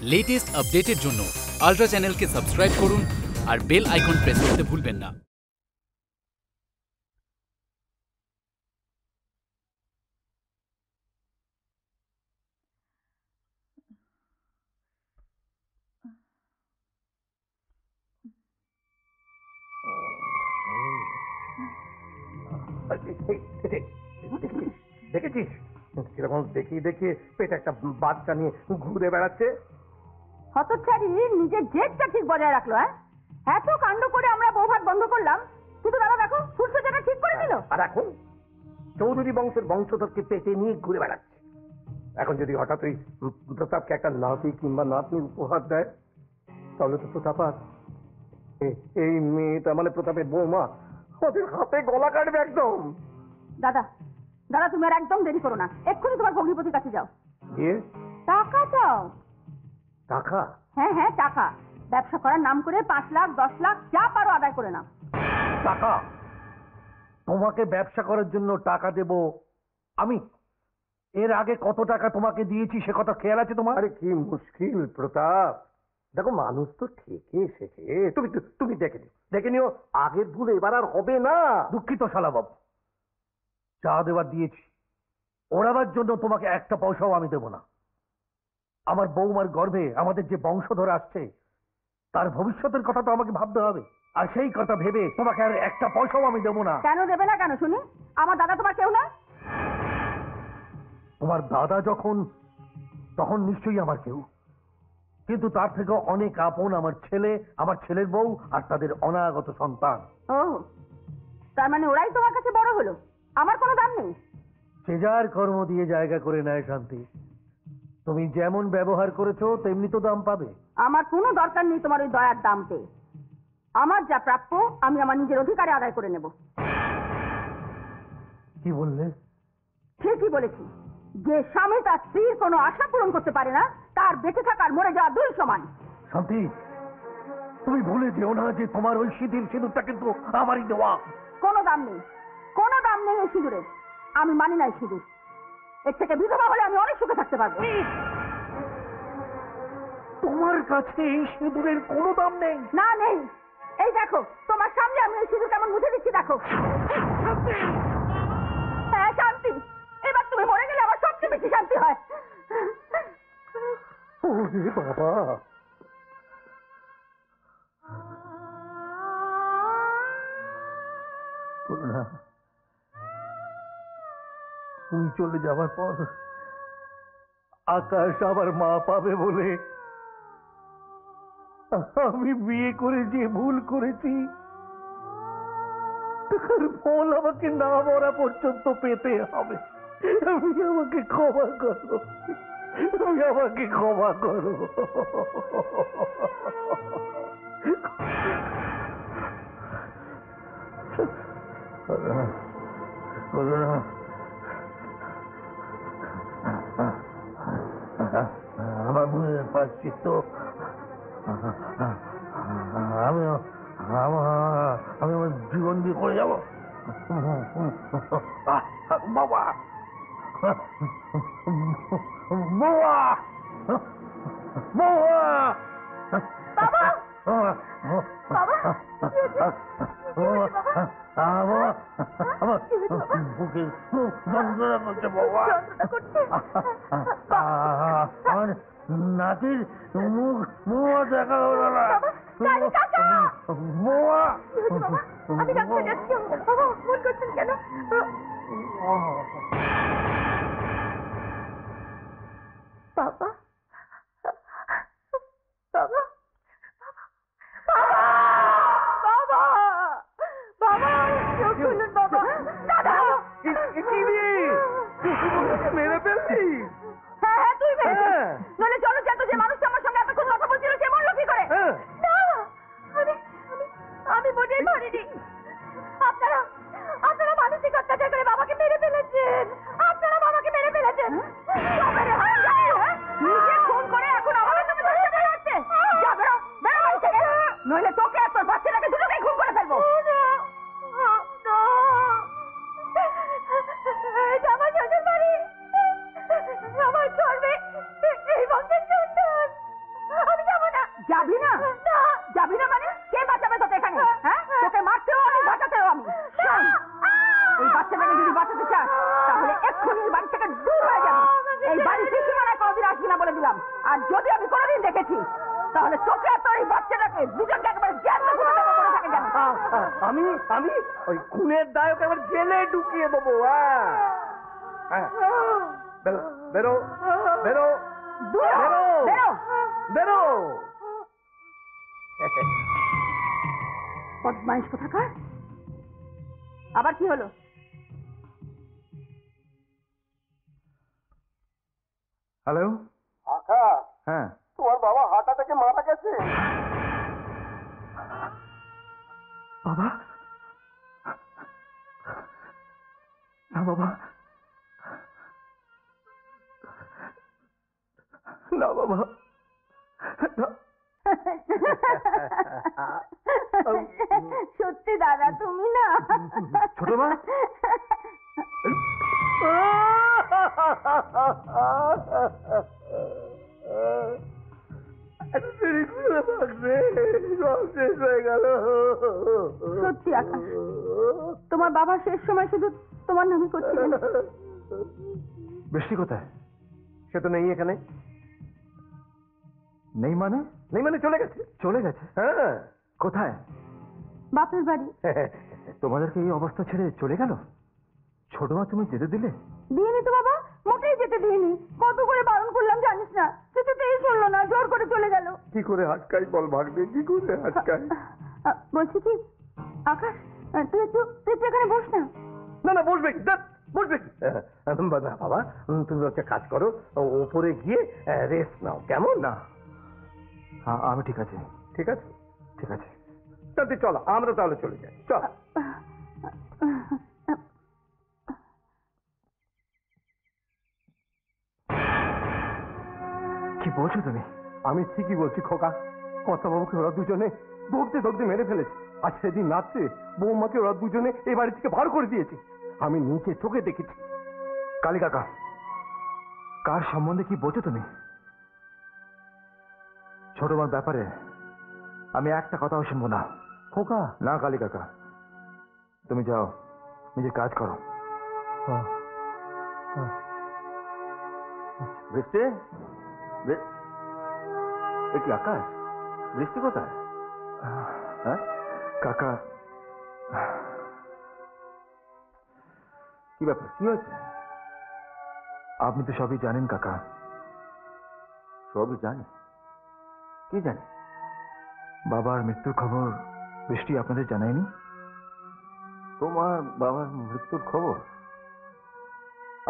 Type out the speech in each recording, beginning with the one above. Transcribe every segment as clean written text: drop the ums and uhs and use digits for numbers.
Latest আপডেটের জন্য ultra চ্যানেলকে সাবস্ক্রাইব করুন আর বেল আইকন প্রেস করতে ভুলবেন না। দেখেছিস কিরকম দেখিয়ে দেখিয়ে পেটে একটা বাচ্চা নিয়ে ঘুরে বেড়াচ্ছে। হতচ্ছাড়ি নিজের জেদটা ঠিক বজায় রাখলো। এত কাণ্ড করে আমরা বৌভাত বন্ধ করলাম, কিন্তু দাদা দেখো সূর্যটা ঠিক করে দিল। আর এখন চৌধুরী বংশের বংশধরকে পেটে নিয়ে ঘুরে বেড়াচ্ছে। এখন যদি হঠাৎ ওই প্রতাপকে একটা নাতি কিংবা নাতনি উপহার দেয়, তাহলে তো প্রতাপ আর এই মেয়েটা মানে প্রতাপের বৌমা ওদের হাতে গলা কাটবে একদম। দাদা দাদা তুমি আর একদম দেরি করো না, এক্ষুনি তোমার ভগ্নিপতির কাছে যাও, গিয়ে টাকা চাও। টাকা? হ্যাঁ হ্যাঁ টাকা। ব্যবসা করার নাম করে 5 লাখ 10 লাখ যা পারো আদায় করে নাও। টাকা? তোমাকে ব্যবসা করার জন্য টাকা দেব আমি? এর আগে কত টাকা তোমাকে দিয়েছি সে কথা খেয়াল আছে তোমার? আরে কি মুশকিল প্রতাপ, দেখো মানুষ তো ঠিকই শেখে। তুমি তুমি দেখে নিও আগের ভুল এবার আর হবে না। দুঃখিত শালাবাবু, চা দেওয়ার দিয়েছি, ওড়াবার জন্য তোমাকে একটা পয়সাও আমি দেব না। আমার বৌমার গর্ভে আমাদের যে বংশধর আসছে তার ভবিষ্যতের কথা তো আমাকে ভাবতে হবে, আর সেই কথা ভেবে তোমাকে আর একটা পয়সাও আমি দেবো না। কেন দেবে না কেন শুনি? আমার দাদা তোমার কেউ না? তোমার দাদা যখন তখন নিশ্চয়ই আমার কেউ, কিন্তু তার থেকে অনেক আপন আমার ছেলে, আমার ছেলের বউ আর তাদের অনাগত সন্তান। ও তার মানে ওরাই তোমার কাছে বড় হলো, আমার কোনো দাম নেই? সে যার কর্ম দিয়ে জায়গা করে নেয় শান্তি। তুমি যেমন ব্যবহার করেছো তেমনি তো দাম পাবে। আমার কোনো দরকার নেই তোমার ওই দয়ার দাম পেয়ে। আমার যা প্রাপ্য আমি আমার নিজের অধিকারে আদায় করে নেব। কি বললে? ঠিকই বলেছি, যে স্বামী তার স্ত্রীর কোনো আশা পূরণ করতে পারে না তার বেঁচে থাকার মরে যাওয়া দুই সমান। শান্তি, তুমি ভুলে যেও না যে তোমার ওই সিঁদুরটা কিন্তু আমারই দেওয়া। কোনো দাম নেই, কোনো দাম নেই এই সিঁদুরের। আমি মানি না এই সিঁদুর। এর থেকে বিধবা হলে আমি অনেক সুখে থাকতে পারবো। তোমার কাছে এই সিঁদুরের কোনো দাম নেই? না নেই। এই দেখো তোমার সামনে আমি এই সিঁদুর কেমন মুছে দিচ্ছি দেখো। হ্যাঁ শান্তি, এবার তুমি মরে গেলে আমার সবচেয়ে বেশি শান্তি হয়। ওরে বাবা, করুণা, তুমি চলে যাবার পর আকাশ আবার মা পাবে বলে আমি বিয়ে করে যে ভুল করেছি তার ফল আমাকে না মরা পর্যন্ত পেতে হবে। তুমি আমাকে ক্ষমা করো, তুমি আমাকে ক্ষমা করো। করুণা, আমার মনে পাচ্ছি তো আমি আমার জীবন দিয়ে করে যাবো। বাবা, বাবা, বুকে যন্ত্রণা করছে বাবা। আমার নাতির মুখ দেখা হলো না। বাবা, বাবা, বাবা, বাবা, চোখ খুলুন বাবা। দাদা, কি রে, মেরে ফেলছি? হ্যাঁ হ্যাঁ তুই মেরেছিস। নইলে চলো যেত যে মানুষটা আমার সঙ্গে এতক্ষণ কথা বলছিল সে মরলো কি করে? না, আমি মোটেই মারিনি। আপনারা মানসিক অত্যাচার করে বাবাকে মেরে ফেলেছেন। আর যদি আমি কোনোদিন দেখেছি তাহলে তোকে আর তোর এই বাচ্চাটাকে দুজনকে একবার জ্যান্ত পুঁতে দেবো, মনে থাকে যেন। আমি আমি ওই খুনের দায়ক এবার জেলে ঢুকিয়ে দেবো। হ্যাঁ, বেরো বেরো বেরো দূর হ, বেরো বেরো। বেরো। বদমাইশ কোথাকার। আবার কি হলো? হ্যালো, আকাশ, হ্যাঁ তোমার বাবা হার্ট অ্যাটাকে মারা গেছে। বাবা, না বাবা, না বাবা, না। সত্যি দাদা, তুমি না ছোট মা? সত্যি আকাশ, তোমার বাবা শেষ সময় শুধু তোমার নামই করছিলেন। বৃষ্টি কোথায়? সে তো নেই এখানে। নেই মানে? নেই মানে চলে গেছে। চলে গেছে? হ্যাঁ। কোথায়? বাপের বাড়ি। তোমাদেরকে এই অবস্থা ছেড়ে চলে গেল? ছোট মা তুমি যেতে দিলে? দিইনি তো বাবা, মোটেই যেতে দিইনি। কত করে বারণ করলাম জানিস না, কিছুতেই শুনলো না, জোর করে চলে গেল। কি করে আটকাই বল ভাগবে, কি করে আটকাই? বলছি কি আকাশ, তুই একটু এখানে বস না। না না, বসবে কি? বসবে কি? না বাবা, তুমি হচ্ছে কাজ করো, ওপরে গিয়ে রেস্ট নাও, কেমন? না, আমি ঠিক আছে। ঠিক আছে, ঠিক আছে। তুই চলো, আমরা তাহলে চলে যাই, চল। কি বলছো তুমি? আমি ঠিকই বলছি খোকা। কর্তাবাবুকে ওরা দুজনে দৌড়তে দৌড়তে মেরে ফেলেছে। আর সেদিন রাত্রে বৌমাকে ওরা দুজনে এই বাড়ি থেকে বার করে দিয়েছে। আমি নিচে চোখে দেখেছি। কালী কাকা, কার সম্বন্ধে কি বলছো তুমি? ছোট মার ব্যাপারে আমি একটা কথাও শুনবো না। খোকা। না কালী কাকা, তুমি যাও, নিজের কাজ করো। বৃষ্টি, এ কি আকাশ? বৃষ্টি কোথায়? হ্যাঁ কাকা, কি ব্যাপার, কি হয়েছে? আপনি তো সবই জানেন কাকা। সবই জানি? কি জানি? বাবার মৃত্যুর খবর বৃষ্টি আপনাদের জানায়নি? তোমার বাবার মৃত্যুর খবর?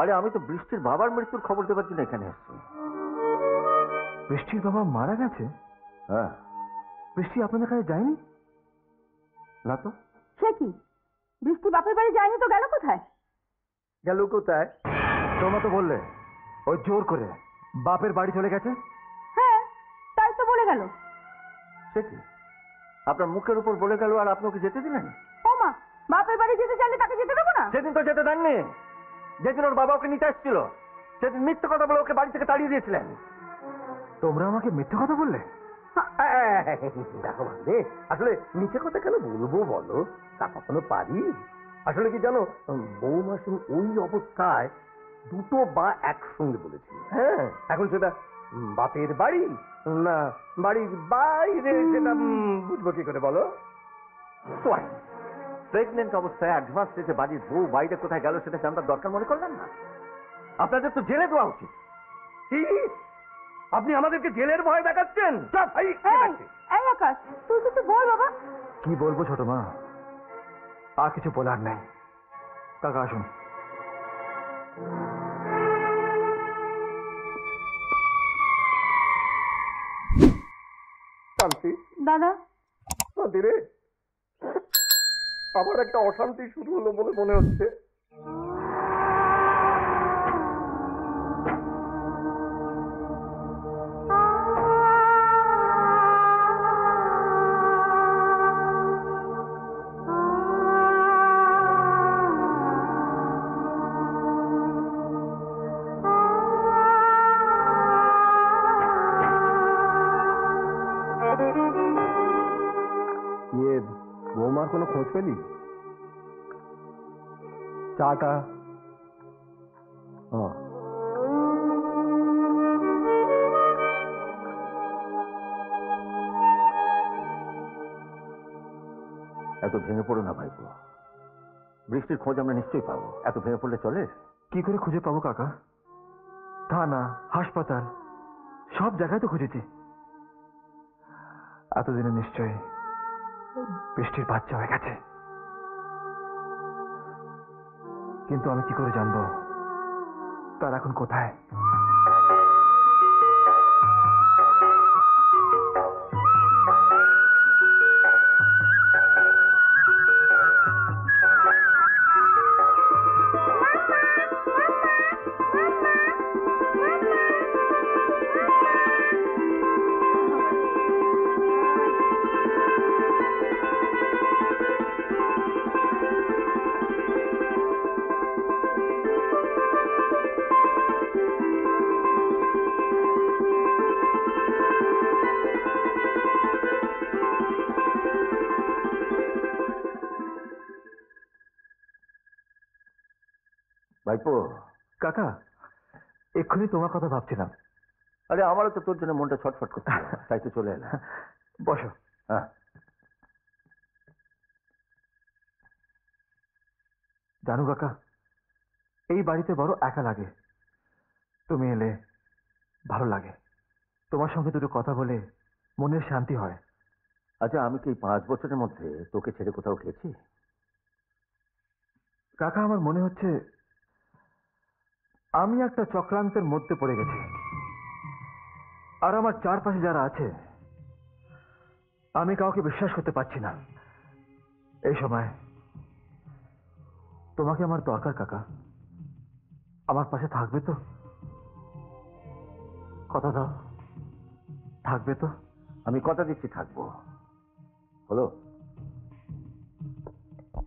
আরে আমি তো বৃষ্টির বাবার মৃত্যুর খবর দেওয়ার জন্য এখানে এসেছি। বৃষ্টির বাবা মারা গেছে? হ্যাঁ। বৃষ্টি আপনাদের কাছে যায়নি? না তো। সে কি, বৃষ্টি বাপের বাড়ি যায়নি তো গেল কোথায়? গেল কোথায়? তোমরা তো বললে ওই জোর করে বাপের বাড়ি চলে গেছে। হ্যাঁ, তাই তো বলে গেল। সে কি, আপনার মুখের উপর বলে গেল আর আপনি ওকে যেতে দিলেন? ও মা, বাপের বাড়ি যেতে চাইলে তাকে যেতে দেবো না? সেদিন তো যেতে দেননি। যেদিন ওর বাবা ওকে নিতে এসেছিল সেদিন মিথ্যে কথা বলে ওকে বাড়ি থেকে তাড়িয়ে দিয়েছিলেন। তোমরা আমাকে মিথ্যে কথা বললে? দেখো ভাবে, আসলে মিথ্যে কথা কেন বলবো বলো? তা কখনো পারি? আসলে কি জানো, বৌমা সিং ওই অবস্থায় দুটো বা একসঙ্গে বলেছিল। হ্যাঁ, এখন সেটা বাপের বাড়ি না বাড়ির বাইরে সেটা বুঝবো কি করে বলো? প্রেগনেন্ট অবস্থায় অ্যাডভান্স স্টেজে বাড়ির বউ বাইরে কোথায় গেল সেটা জানবার দরকার মনে করলেন না? আপনাদের তো জেলে দেওয়া উচিত। কি আপনি আমাদেরকে জেলের ভয় দেখাচ্ছেন? এই আকাশ, তুই কিছু বল বাবা। কি বলবো ছোট মা, আর কিছু বলার নাই। কাকা আসুন। শান্তি দাদা, শান্তি রে, আবার একটা অশান্তি শুরু হলো বলে মনে হচ্ছে। বৌমার কোনো খোঁজ পেলি? চাটা এত ভেঙে পড়ো না ভাইপো, বৃষ্টির খোঁজ আমরা নিশ্চয়ই পাবো। এত ভেঙে পড়লে চলে? কি করে খুঁজে পাবো কাকা? থানা, হাসপাতাল, সব জায়গায় তো খুঁজেছি। এতদিনে নিশ্চয়ই বৃষ্টির বাচ্চা হয়ে গেছে। কিন্তু আমি কি করে জানবো তার এখন কোথায়? ভাইপো। কাকা, এক্ষুনি তোমার কথা ভাবছিলাম। আরে আমারও তো তোর জন্য মনটা ছটফট করছিল, তাই তো চলে এলাম। বসো। হ্যাঁ, জানো কাকা, এই বাড়িতে বড় একা লাগে। তুমি এলে ভালো লাগে। তোমার সঙ্গে দুটো কথা বলে মনের শান্তি হয়। আচ্ছা আমি কি এই 5 বছরের মধ্যে তোকে ছেড়ে কোথাও গেছি? কাকা, আমার মনে হচ্ছে আমি একটা চক্রান্তের মধ্যে পড়ে গেছি। আর আমার চারপাশে যারা আছে আমি কাউকে বিশ্বাস করতে পারছি না। এই সময় তোমাকে আমার দরকার কাকা। আমার পাশে থাকবে তো? কথা দাও, থাকবে তো? আমি কথা দিচ্ছি থাকবো। হলো?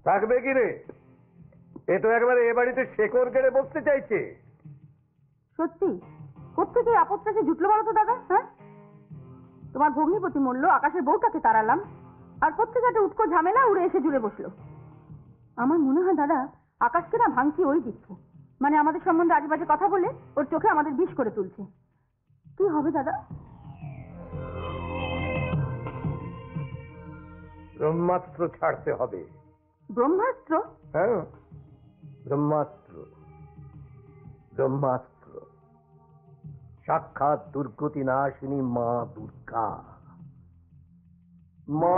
থাকবে কি রে? এ তো একবারে এ বাড়িতে শেকড় কেড়ে বসতে চাইছে। সত্যি কোত্থেকে আপদটা সে জুটলো বলো তো দাদা? হ্যাঁ, তোমার ভগ্নিপতি মূল্য, আকাশের বউটাকে তাড়ালাম, আর কোত্থেকে একটা উৎকো ঝামেলা উড়ে এসে জুড়ে বসলো। আমার মনে হয় দাদা, আকাশকে না ভাঙছি ওই দিচ্ছে, মানে আমাদের সম্বন্ধে আজেবাজে কথা বলে ওর চোখে আমাদের বিষ করে তুলছে। কি হবে দাদা? ব্রহ্মাস্ত্র ছাড়তে হবে। ব্রহ্মাস্ত্র? হ্যাঁ, ব্রহ্মাস্ত্র। ব্রহ্মাস্ত্র সাক্ষাৎ দুর্গতি নাশিনী মা দুর্গা। মা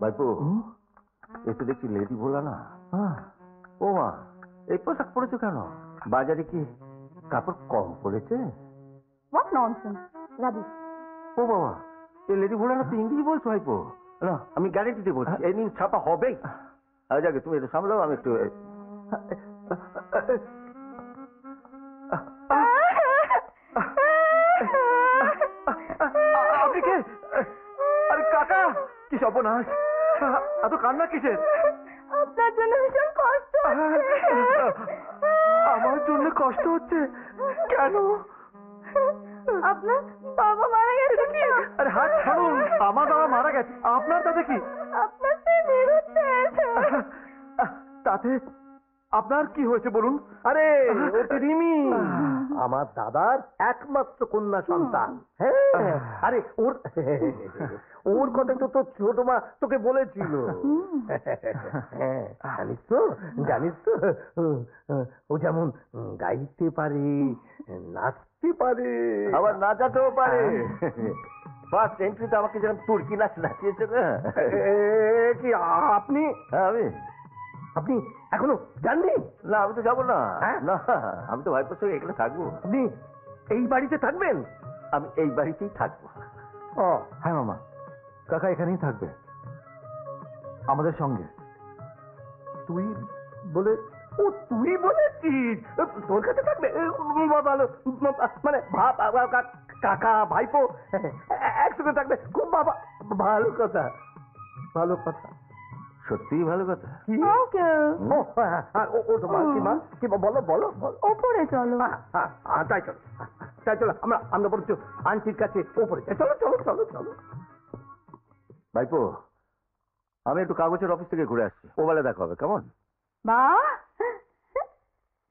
ভাইপো, এ তো দেখছি লেডি ভোলা না। ও মা, এই পোশাক পরেছো কেন? বাজারে কি কাপড় কম পড়েছে? What nonsense, rubbish. ও বাবা, এই লেডি ভোলা না তো ইংরেজি বলছো ভাইপো? না, আমি গ্যারেন্টি দিয়ে বলছি এই নিউজ ছাপা হবেই। যাকে তুমি এটা সামলাও, আমি একটু আপনি কে? আরে কাকা, কি সর্বনাশ! এত কান্না কিসের? আপনার জন্য ভীষণ কষ্ট হচ্ছে। আমার জন্য কষ্ট হচ্ছে কেন? আপনার বাবা মারা গেছে কি? আরে হাত ছাড়ুন, আমার বাবা মারা গেছে, আপনার তাতে কি? আপনার তো বেরোচ্ছে। তাতে আপনার কি হয়েছে বলুন? আরে ও তো রিমি, আমার দাদার একমাত্র কন্যা সন্তান। হ্যাঁ, আরে ওর ওর কথা তো তোর ছোট মা তোকে বলেছিল। হ্যাঁ, জানিস তো ও যেমন গাইতে পারে, নাচতে পারে, আবার নাচাতেও পারে। ফার্স্ট এন্ট্রিতে আমাকে যেরকম তুর্কি নাচ নাচিয়েছে না। কি আপনি হ্যাঁ, আপনি এখনো জাননি? না, আমি তো যাবো না। হ্যাঁ? না, আমি তো ভাইপোর সঙ্গে এখানে থাকবো। আপনি এই বাড়িতে থাকবেন? আমি এই বাড়িতেই থাকবো। ও হ্যাঁ মামা, কাকা এখানেই থাকবে আমাদের সঙ্গে। তুই বলে, ও তুই বলেছিস তোর কাছে থাকবে? ভালো, মানে কাকা ভাইপো একসঙ্গে থাকবে, খুব ভালো কথা, ভালো কথা। সত্যিই ভালো কথা। কি? আঙ্কেল ও, হ্যাঁ, হ্যাঁ, ও তো মা, কি মা, কি বলো বলো বলো। ওপরে চলো। তাই চলো, তাই চলো, আমরা বলছো আন্টির কাছে ওপরে যাই। চলো চলো চলো চলো। ভাইপো, আমি একটু কাগজের অফিস থেকে ঘুরে আসছি, ও বেলা দেখা হবে, কেমন? বাহ,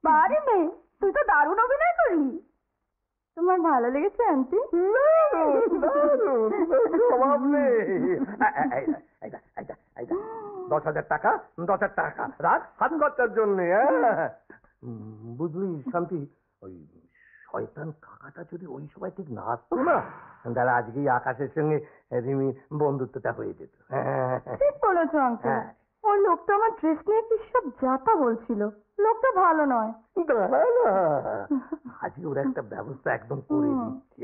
বারে মেয়ে, তুই তো দারুণ অভিনয় করলি। তোমার ভালো লেগেছে আন্টি? জবাব নেই। 10,000 টাকা, 10,000 টাকা রাখ হাত খরচার জন্য। বুঝলি শান্তি, ওই শয়তান কাকাটা যদি ওই সময় ঠিক না আসতো না, তাহলে আজকেই আকাশের সঙ্গে রিমি বন্ধুত্বটা হয়ে যেত। ঠিক বলেছো আঙ্কেল। হ্যাঁ। ওই লোকটা আমার ড্রেস নিয়ে কি সব যাতা বলছিল। লোকটা ভালো নয়। দাঁড়া না, আজকে ওর একটা ব্যবস্থা একদম করে দিচ্ছি।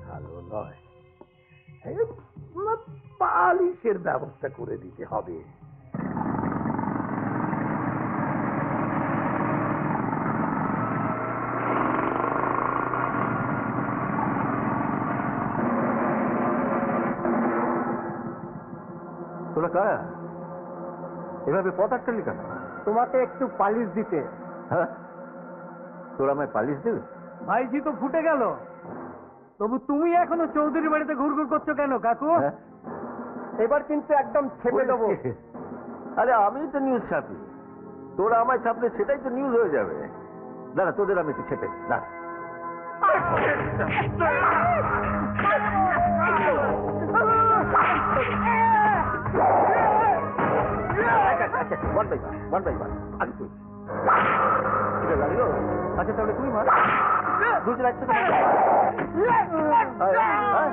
ভালো নয়, পালিশের ব্যবস্থা করে দিতে হবে। তোরা কারা এভাবে পথ আটকালি কেন? তোমাকে একটু পালিশ দিতে। হ্যাঁ, তোরা আমায় পালিশ দেবে? ভাইজি তো ফুটে গেল, তবু তুমি এখনো চৌধুরী বাড়িতে ঘুরঘুর করছো কেন কাকু? হ্যাঁ? এবার কিন্তু একদম ছেপে দেবো। আরে আমি তো নিউজ ছাপি, তোরা আমায় ছাপলে সেটাই তো নিউজ হয়ে যাবে। দাঁড়া, তোদের আমি একটু ছেপে দাঁড়া। One by one. আগে তুই। এটা লাগলো? আচ্ছা তাহলে তুই মার। দুজন একসাথে মার।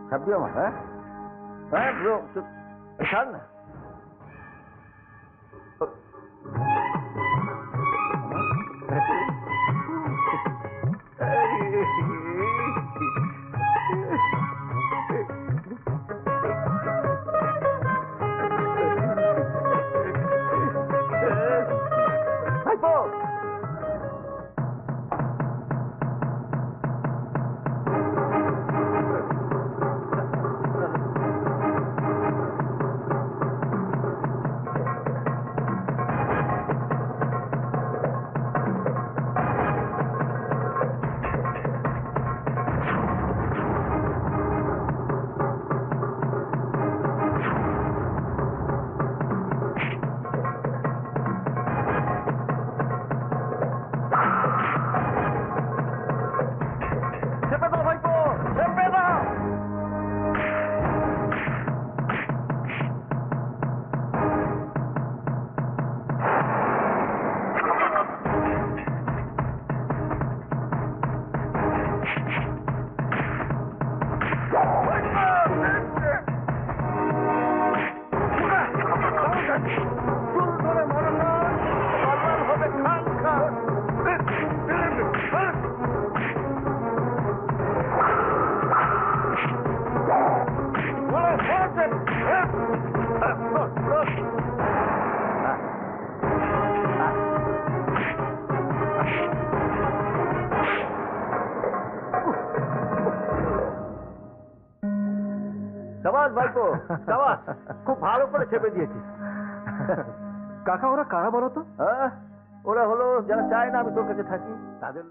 ছাপবি আমার? হ্যাঁ হ্যাঁ ব্রো, ছাড় না। সাবাস ভাইপো, সাবাস, খুব ভালো করে চেপে দিয়েছিস। কাকা ওরা কারা বলো তো? ওরা হলো যারা চায় না আমি তোর কাছে থাকি, তাদের